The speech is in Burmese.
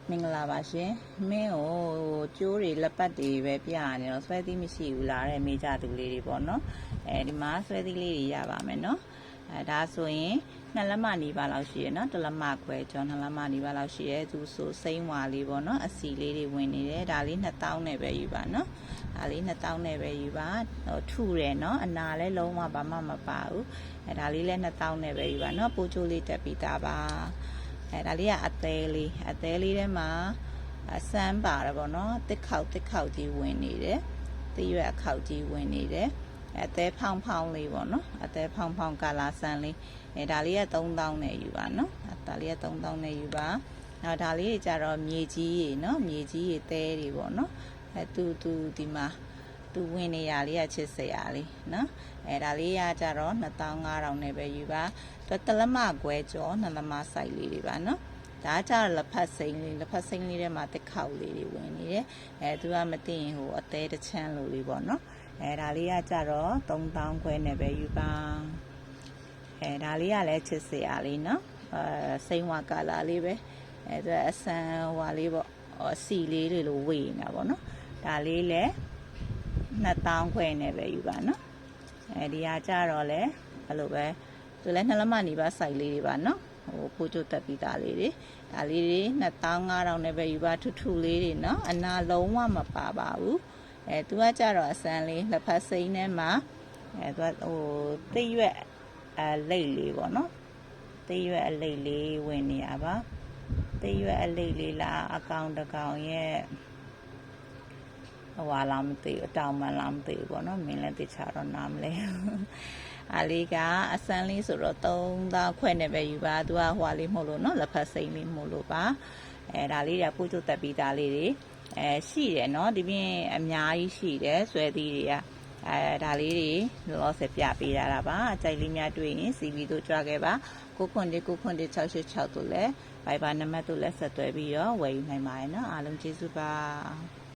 မင်္ဂလာပါရှင်မင်းကိုကျိုးတွေလက်ပတ်တွေပဲပြနေတော့ဆွဲသီးမရှိဘူးလားတဲ့မေးကြသူလေးတွေပေါ့နော်ဒီမှာဆွဲသီးလေးတွေရပါမယ်နော်ဒါဆိုရင်2လက်မနီးပါလောက်ရှိရနော်1လက်မခွဲကျော်2လက်မနီးပါလောက်ရှိရဲသူဆိုစိမ့်ဝါလေးပေါ့နော်အစီလေးတွေဝင်နေတယ်ဒါလေး2000နဲ့ပဲယူပါနော်ဒါလေး2000နဲ့ပဲယူပါထူတယ်နော်အနာလည်းလုံးဝဘာမှမပါဘူးဒါလေးလည်း2000နဲ့ပဲယူပါနော်ပိုးချိုးလေးတက်ပြီးသားပါဒါလေးကအသေးလေးထဲမှာဆန်းပါတယ်ပေါ့နော်တစ်ခေါက်ကြီးဝင်နေတယ်တရွက်အခေါက်ကြီးဝင်နေတယ်အသေးဖောင်းလေးပေါ့နော်အသေးဖောင်းကာလာဆန်းလေးဒါလေးက3000နဲ့ယူပါနော်ဒါလေးက3000နဲ့ယူပါနောက်ဒါလေးကြတော့မြေကြီးရေနော်မြေကြီးရေသဲတွေပေါ့နော်သူဒီမှာသူဝင်နေရလေးကချစ်စရာလေးနော်ဒါလေးကကြတော့2500နဲ့ပဲယူပါတလက်မခွဲကျော်2လက်မစိုက်လေးတွေပါနော်ဒါကြတော့လက်ဖက်စိမ်းလေးထဲမှာတစ်ခေါက်လေးတွေဝင်နေတယ်သူကမသိရင်ဟိုအသေးတစ်ချမ်းလိုလေးပေါ့နော်ဒါလေးကကြတော့3000ခွဲနဲ့ပဲယူပါဒါလေးကလည်းချစ်စရာလေးနော်စိမ်းဝါကာလာလေးပဲသူအဆန်ဟွာလေးပေါ့အစီလေးတွေလိုဝေနေတာပေါ့နော်ဒါလေးလည်း2000ခွဲနဲ့ပဲယူပါနော်ဒီဟာကြတော့လေအဲ့လိုပဲသူလည်း2လက်မနီးပါးစိုက်လေးတွေပါနော်ဟိုပိုးချိုးတက်ပြီးသားလေးတွေဒါလေးတွေ2500နဲ့ပဲယူပါထူလေးတွေနော်အနာလုံးဝမပါပါဘူးသူကကြတော့အစမ်းလေးလက်ဖက်စိမ်းထဲမှာသူကဟိုတိတ်ရွက်လိတ်လေးပေါ့နော်တိတ်ရွက်အလိတ်လေးဝင်နေရပါတိတ်ရွက်အလိတ်လေးလားအကောင်တကောင်ရဲ့ဟွာလာမသိအတောင်မှလာမသိဘူးပေါ့နော်မင်းလည်းသိချတော့နားမလဲအားလေးကအစမ်းလေးဆိုတော့3000ခွဲနဲ့ပဲယူပါသူကဟွာလေးမဟုတ်လို့နော်လက်ဖက်စိမ်းလေးမဟုတ်လို့ပါဒါလေးတွေကပိုးချိုးတက်ပြီးသားလေးတွေရှိတယ်နော်ဒီပြင်အများကြီးရှိတယ်ဆွဲသီးတွေကဒါလေးတွေလောလောဆယ်ပြပေးရတာပါအကြိုက်လေးများတွေ့ရင် CV တို့ကြွခဲ့ပါ99686တို့လည်း Viber နံပါတ်တို့လည်းဆက်သွယ်ပြီးတော့ဝယ်ယူနိုင်ပါတယ်နော်အားလုံးကျေးဇူးပါ